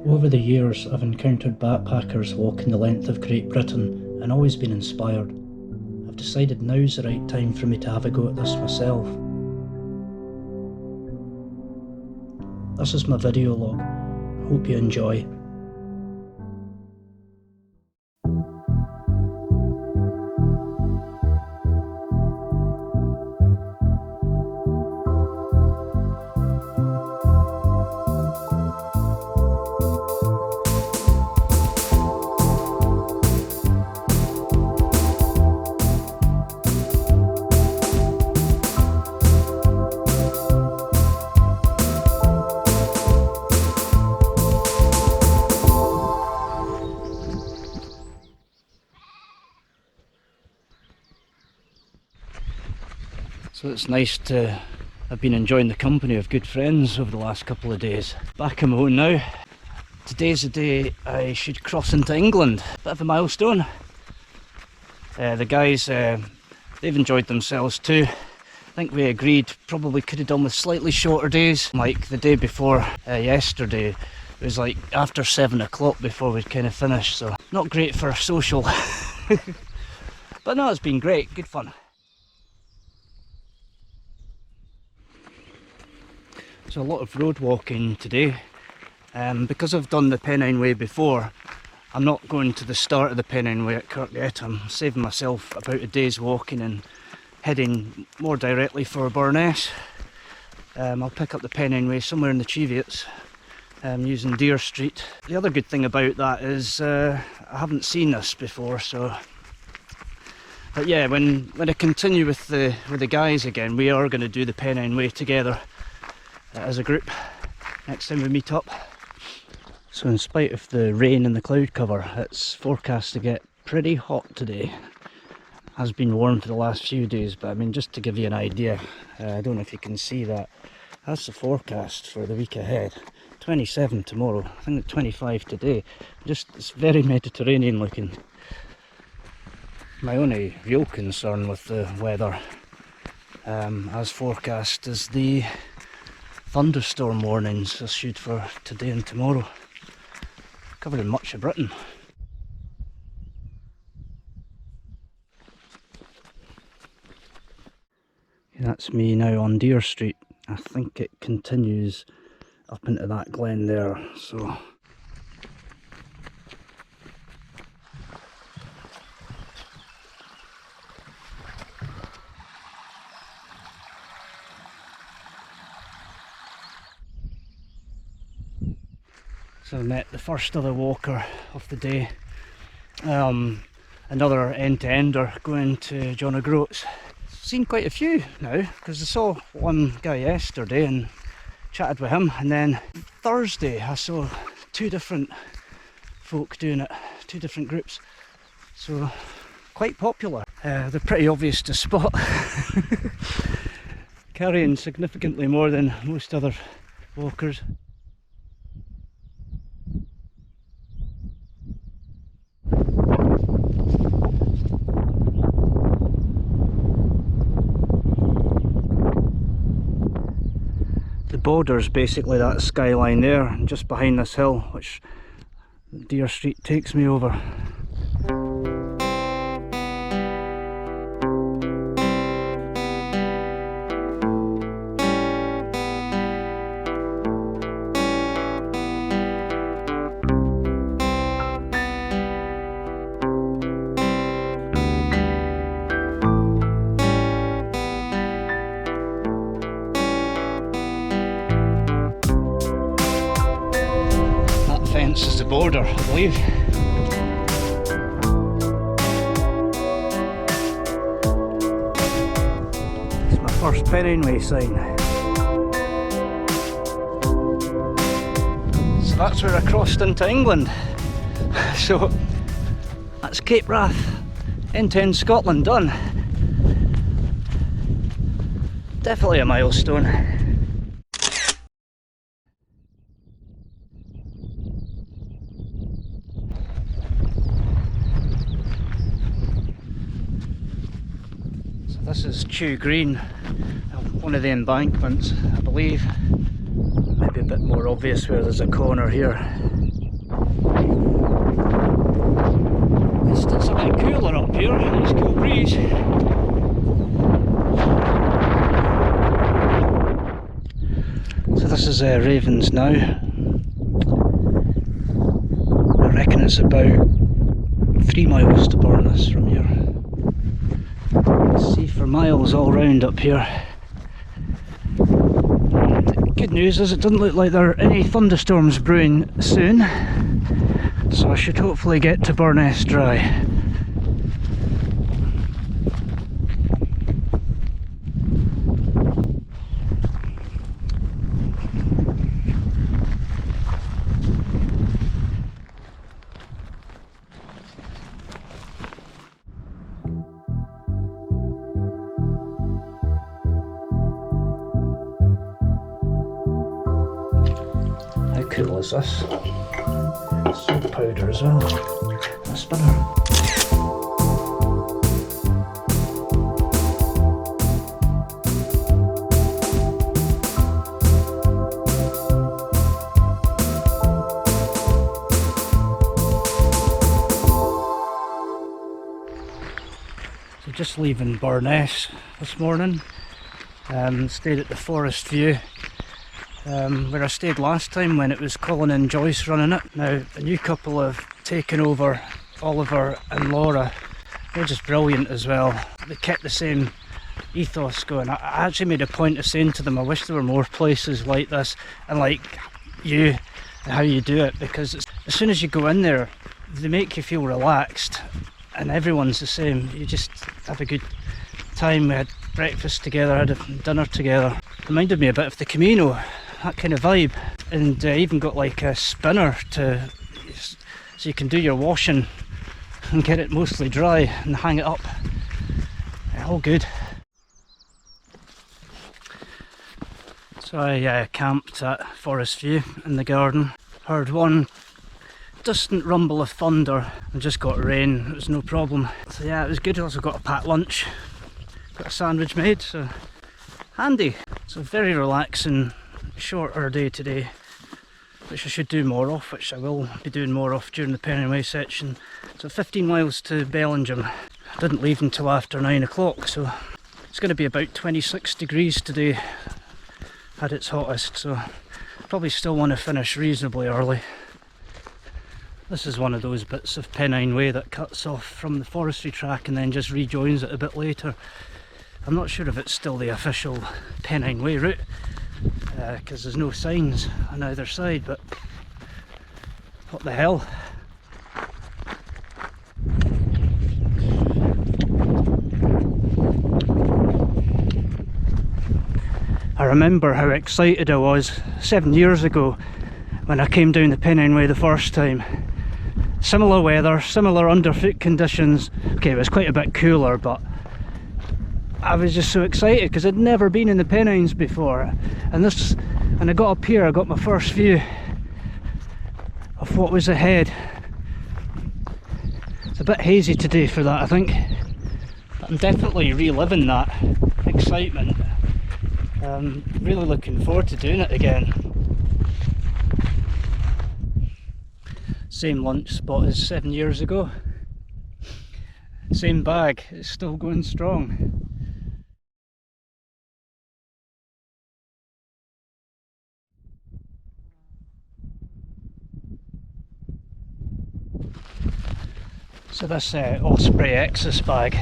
Over the years, I've encountered backpackers walking the length of Great Britain and always been inspired. I've decided now's the right time for me to have a go at this myself. This is my video log. Hope you enjoy. So it's nice to have been enjoying the company of good friends over the last couple of days. Back on my own now. Today's the day I should cross into England. Bit of a milestone. The guys, they've enjoyed themselves too. I think we agreed probably could have done with slightly shorter days. Like the day before yesterday, it was like after 7 o'clock before we'd kind of finished, so not great for social. But no, it's been great, good fun. So a lot of road walking today. Because I've done the Pennine Way before, I'm not going to the start of the Pennine Way at Part8. I'm saving myself about a day's walking and heading more directly for Byrness. I'll pick up the Pennine Way somewhere in the Cheviots, using Dere Street. The other good thing about that is I haven't seen this before, so. But yeah, when I continue with the guys again, we are going to do the Pennine Way together. As a group next time we meet up. So in spite of the rain and the cloud cover, it's forecast to get pretty hot today. Has been warm for the last few days, but I mean, just to give you an idea, I don't know if you can see that, that's the forecast for the week ahead. 27 tomorrow, I think 25 today. Just, it's very Mediterranean looking. My only real concern with the weather, as forecast, is the thunderstorm warnings issued for today and tomorrow, covering much of Britain. That's me now on Dere Street. I think it continues up into that glen there, so. So I met the first other walker of the day, another end-to-ender going to John O'Groats. Seen quite a few now, because I saw one guy yesterday and chatted with him, and then Thursday I saw 2 different folk doing it, 2 different groups, so quite popular. They're pretty obvious to spot, carrying significantly more than most other walkers. The border's basically that skyline there, and just behind this hill, which Dere Street takes me over. This is the border, I believe. It's my first Pennine Way sign. So that's where I crossed into England. So that's Cape Wrath, end-to-end Scotland done. Definitely a milestone. This is Chew Green, one of the embankments, I believe. Maybe a bit more obvious where there's a corner here. It's a bit cooler up here, nice cool breeze. So this is Ravens now. I reckon it's about 3 miles to Byrness from here. See for miles all round up here. And good news is it doesn't look like there are any thunderstorms brewing soon, so I should hopefully get to Byrness dry. How cool is this? Salt powder as well. A spinner. So just leaving Byrness this morning. Stayed at the Forest View. Where I stayed last time when it was Colin and Joyce running it. Now a new couple have taken over, Oliver and Laura. They're just brilliant as well. They kept the same ethos going. I actually made a point of saying to them I wish there were more places like this and like you and how you do it, because as soon as you go in there they make you feel relaxed and everyone's the same. You just have a good time. We had breakfast together, had a dinner together. Reminded me a bit of the Camino, that kind of vibe, and even got like a spinner so you can do your washing and get it mostly dry and hang it up. All good. So I camped at Forest View in the garden, heard one distant rumble of thunder and just got rain. It was no problem. So yeah, it was good. I also got a packed lunch, got a sandwich made, so handy. So very relaxing, shorter day today, which I should do more of, which I will be doing more of during the Pennine Way section. So 15 miles to Bellingham. I didn't leave until after 9 o'clock, so it's going to be about 26 degrees today at its hottest, so probably still want to finish reasonably early. This is one of those bits of Pennine Way that cuts off from the forestry track and then just rejoins it a bit later. I'm not sure if it's still the official Pennine Way route, because there's no signs on either side, but what the hell. I remember how excited I was 7 years ago when I came down the Pennine Way the first time. Similar weather, similar underfoot conditions. Okay, it was quite a bit cooler, but I was just so excited because I'd never been in the Pennines before, and when I got up here I got my first view of what was ahead. It's a bit hazy today for that, I think, but I'm definitely reliving that excitement. Really looking forward to doing it again. Same lunch spot as 7 years ago, same bag, it's still going strong. So this Osprey Exus bag,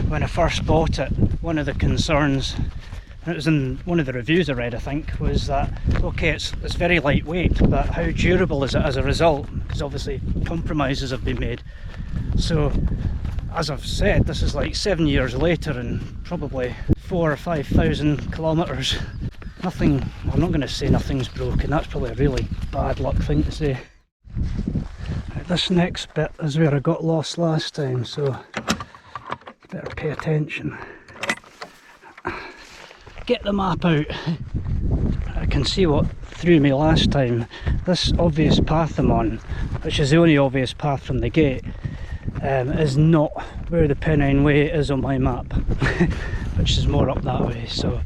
when I first bought it, one of the concerns, and it was in one of the reviews I read I think, was that okay, it's very lightweight, but how durable is it as a result, because obviously compromises have been made. So as I've said, this is like 7 years later and probably 4,000 or 5,000 kilometres. Nothing, I'm not going to say nothing's broken, that's probably a really bad luck thing to say. This next bit is where I got lost last time, so better pay attention. Get the map out. I can see what threw me last time. This obvious path I'm on, which is the only obvious path from the gate, is not where the Pennine Way is on my map, which is more up that way. So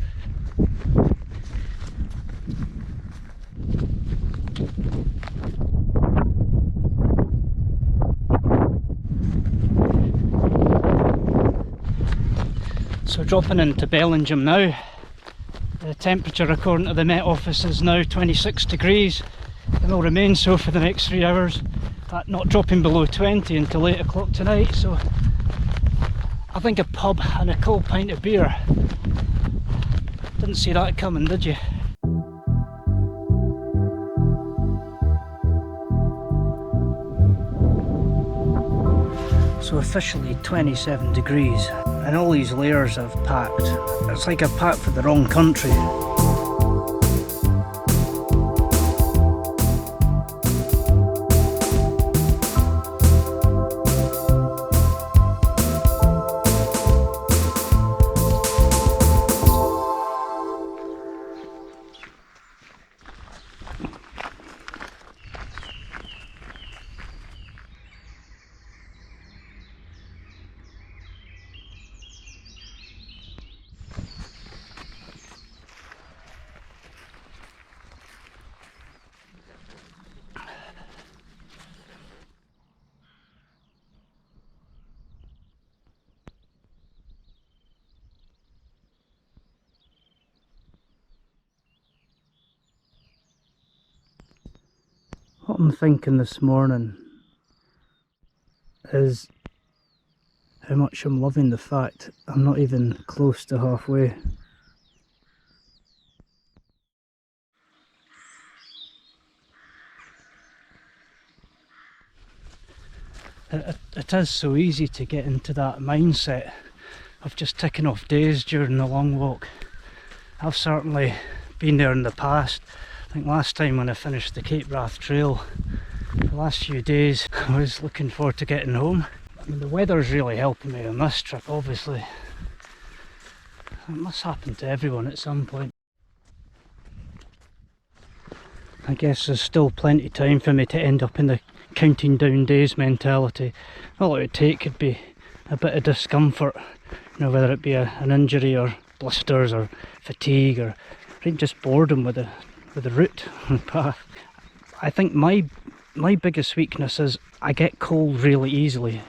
So dropping into Bellingham now. The temperature according to the Met Office is now 26 degrees and will remain so for the next 3 hours, not dropping below 20 until 8 o'clock tonight. So I think a pub and a cold pint of beer. Didn't see that coming, did you? So officially 27 degrees and all these layers I've packed. It's like I've packed for the wrong country. What I'm thinking this morning is how much I'm loving the fact I'm not even close to halfway. It is so easy to get into that mindset of just ticking off days during the long walk. I've certainly been there in the past. I think last time when I finished the Cape Wrath Trail, the last few days I was looking forward to getting home. I mean, the weather's really helping me on this trip, obviously. It must happen to everyone at some point. I guess there's still plenty of time for me to end up in the counting down days mentality. All it would take could be a bit of discomfort, you know, whether it be an injury or blisters or fatigue or even just boredom with the route and path. I think my biggest weakness is I get cold really easily,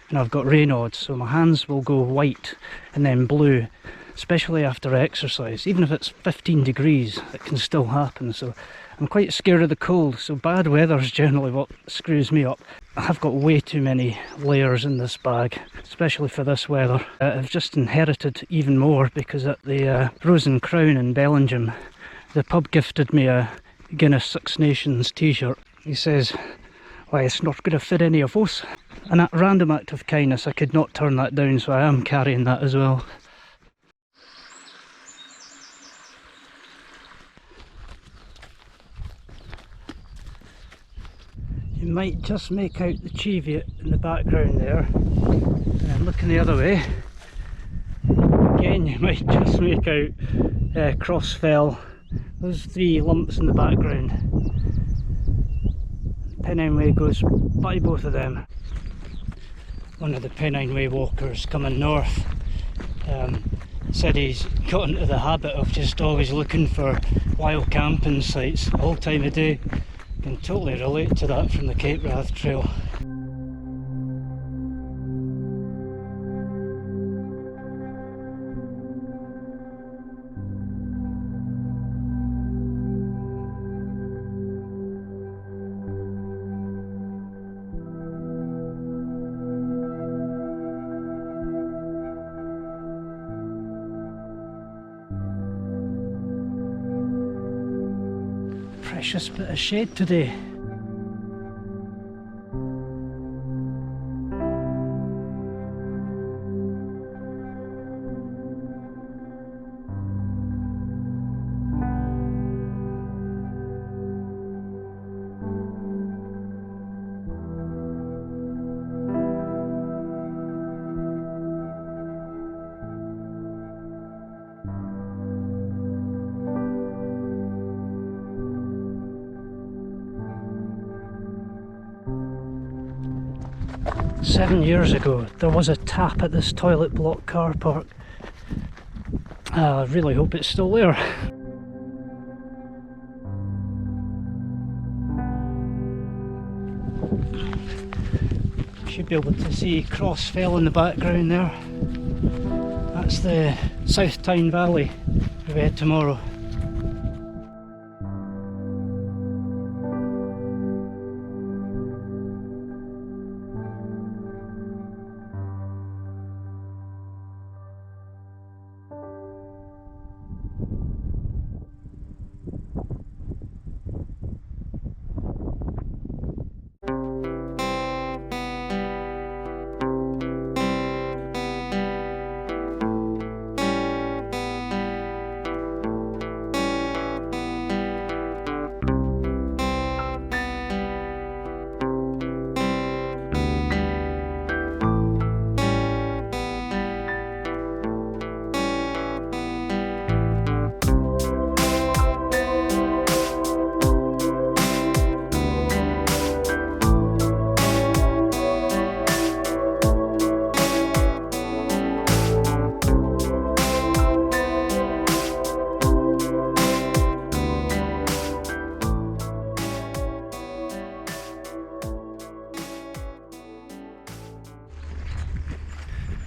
and I've got Raynaud's, so my hands will go white and then blue, especially after exercise. Even if it's 15 degrees, it can still happen. So I'm quite scared of the cold, so bad weather is generally what screws me up. I've got way too many layers in this bag, especially for this weather. I've just inherited even more because at the Rose and Crown in Bellingham, the pub gifted me a Guinness Six Nations t-shirt. He says, "Why, it's not going to fit any of us." And at random act of kindness, I could not turn that down, so I am carrying that as well. You might just make out the Cheviot in the background there, and then looking the other way, again you might just make out Crossfell. Those three lumps in the background. Pennine Way goes by both of them. One of the Pennine Way walkers coming north said he's got into the habit of just always looking for wild camping sites all time of day. Can totally relate to that from the Cape Wrath Trail. Precious bit of shade today. Seven years ago, there was a tap at this toilet block car park. I really hope it's still there. Should be able to see Crossfell in the background there. That's the South Tyne Valley we head tomorrow.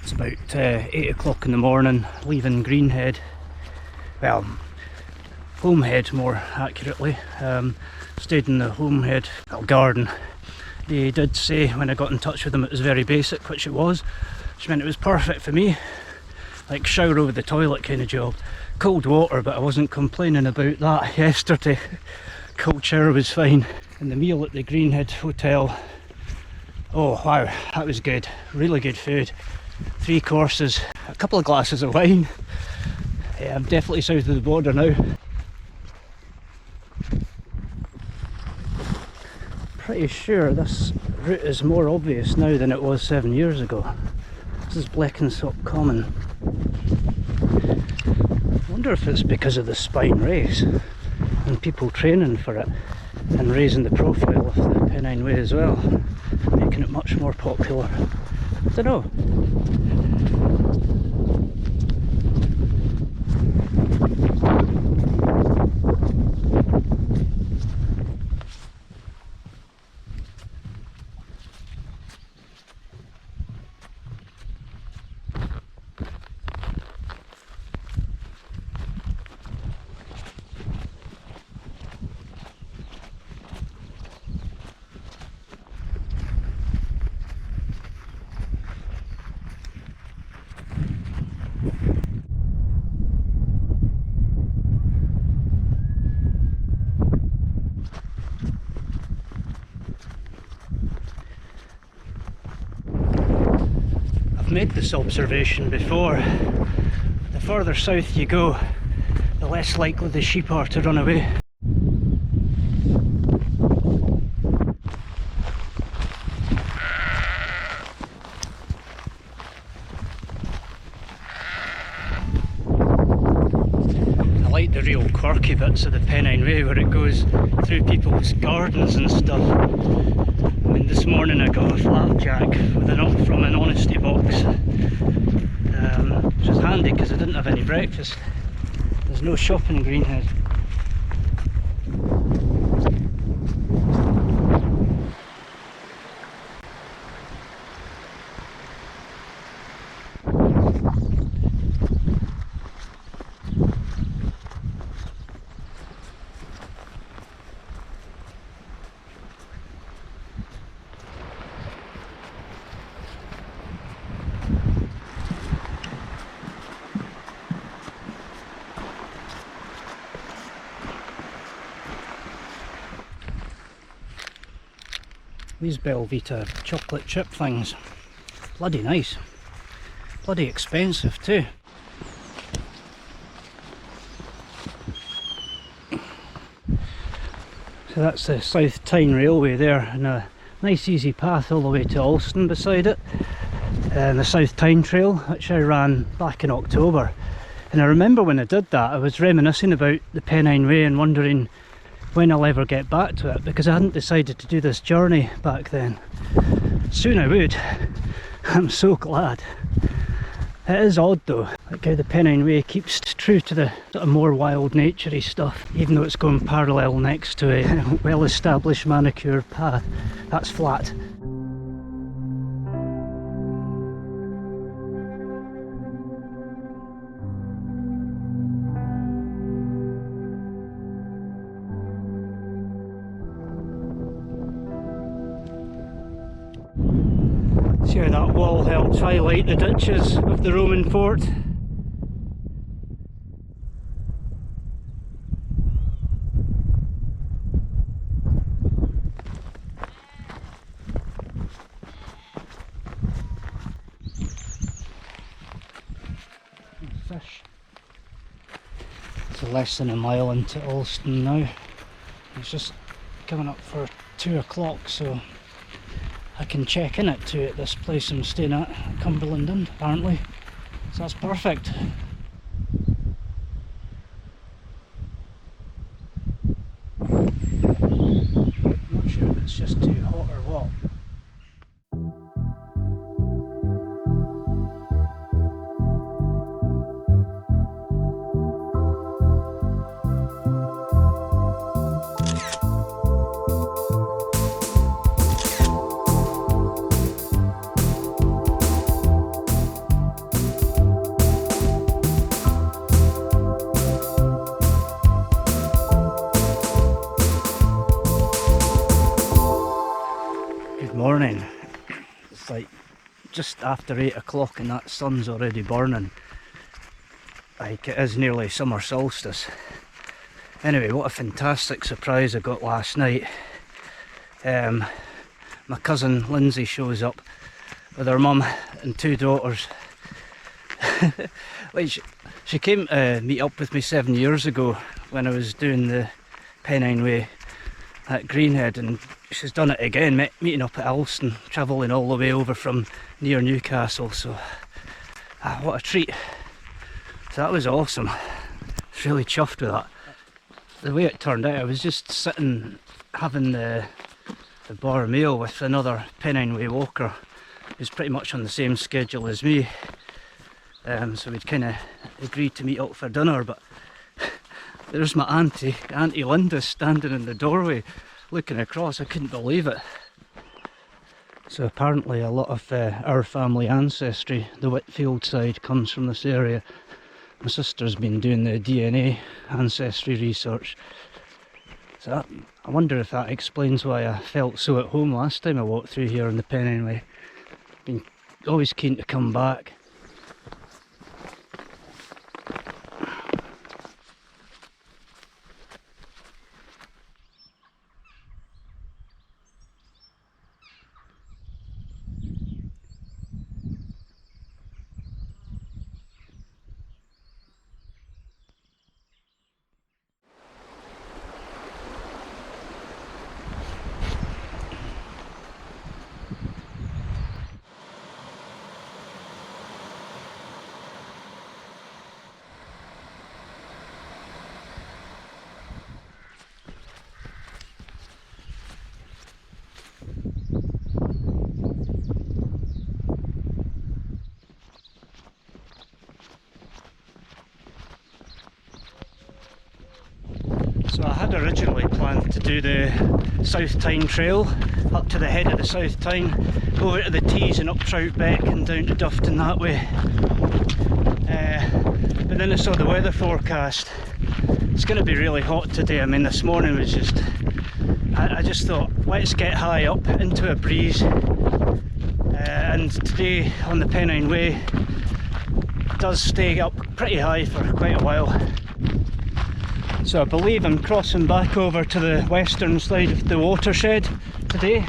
It's about 8 o'clock in the morning, leaving Greenhead, well, Homehead more accurately. Stayed in the Homehead little garden. They did say when I got in touch with them it was very basic, which it was, which meant it was perfect for me, like shower over the toilet kind of job. Cold water, but I wasn't complaining about that yesterday. Cold shower was fine. And the meal at the Greenhead Hotel, oh wow, that was good, really good food. 3 courses, a couple of glasses of wine. Yeah, I'm definitely south of the border now. Pretty sure this route is more obvious now than it was 7 years ago. This is Bleckensop Common. I wonder if it's because of the Spine race and people training for it and raising the profile of the Pennine Way as well, making it much more popular. I don't know. I've made this observation before. The further south you go, the less likely the sheep are to run away. I like the real quirky bits of the Pennine Way where it goes through people's gardens and stuff. I mean, this morning I got a flapjack from an honesty box, which is handy because I didn't have any breakfast. There's no shop in Greenhead. These Belvita chocolate chip things, bloody nice, bloody expensive too. So that's the South Tyne Railway there, and a nice easy path all the way to Alston beside it, and the South Tyne Trail, which I ran back in October. And I remember when I did that I was reminiscing about the Pennine Way and wondering when I'll ever get back to it, because I hadn't decided to do this journey back then. Soon I would. I'm so glad. It is odd though, like how the Pennine Way keeps true to the sort of more wild naturey stuff, even though it's going parallel next to a well established manicured path. That's flat. See how that wall helps highlight the ditches of the Roman fort. Fish. It's less than a mile into Alston now. It's just coming up for 2 o'clock, so I can check in at 2 at this place I'm staying at, Cumberland Inn, apparently. So that's perfect. Not sure if it's just too hot or what. Morning. It's like just after 8 o'clock and that sun's already burning. Like it is nearly summer solstice. Anyway, what a fantastic surprise I got last night. My cousin Lindsay shows up with her mum and 2 daughters. Like she came to meet up with me 7 years ago when I was doing the Pennine Way at Greenhead, and she's done it again, meeting up at Alston, travelling all the way over from near Newcastle, so what a treat. So that was awesome. I was really chuffed with that. The way it turned out, I was just sitting having the bar meal with another Pennine Way walker who's pretty much on the same schedule as me, so we'd kind of agreed to meet up for dinner, but there's my Auntie Linda, standing in the doorway looking across. I couldn't believe it. So apparently a lot of our family ancestry, the Whitfield side, comes from this area. My sister's been doing the DNA ancestry research. So I wonder if that explains why I felt so at home last time I walked through here on the Pennine Way. Been always keen to come back. So I had originally planned to do the South Tyne Trail up to the head of the South Tyne, over to the Tees and up Trout Beck and down to Dufton that way. But then I saw the weather forecast. It's going to be really hot today. I mean, this morning was just... I just thought, let's get high up into a breeze. And today on the Pennine Way it does stay up pretty high for quite a while. So I believe I'm crossing back over to the western side of the watershed today.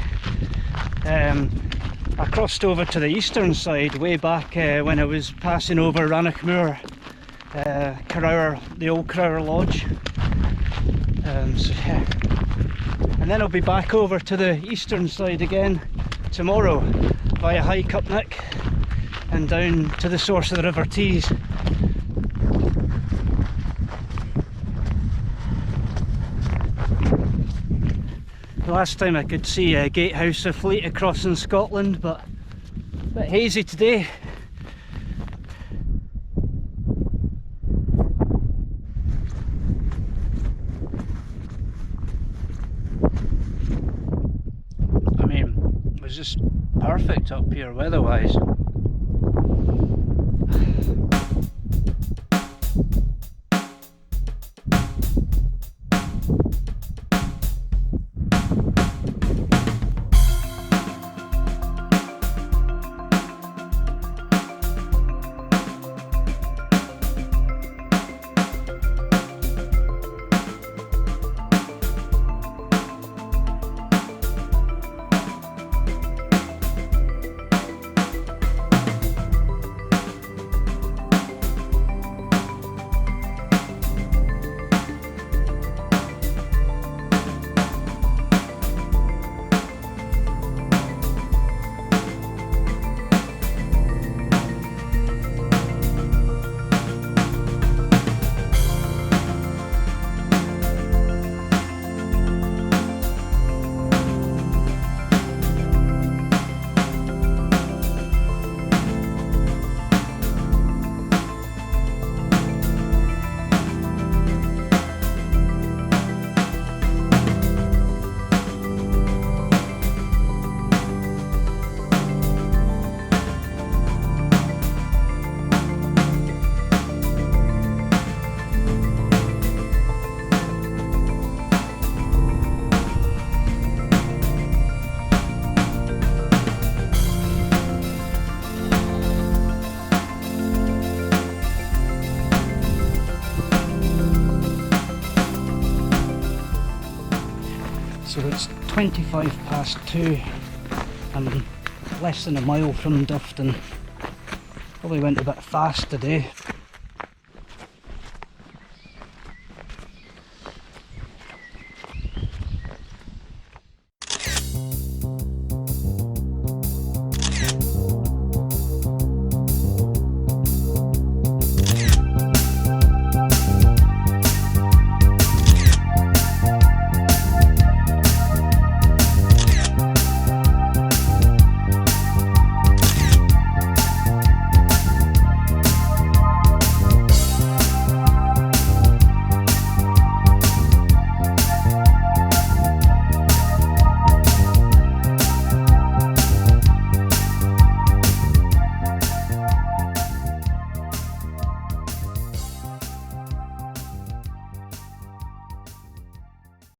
I crossed over to the eastern side way back when I was passing over Rannochmoor, Carrower, the old Carrower Lodge. So yeah. And then I'll be back over to the eastern side again tomorrow via High Cupnick and down to the source of the River Tees. Last time I could see Gatehouse of Fleet across in Scotland, but a bit hazy today. I mean, it was just perfect up here weather-wise. 25 past 2. I'm less than a mile from Dufton. Probably went a bit fast today.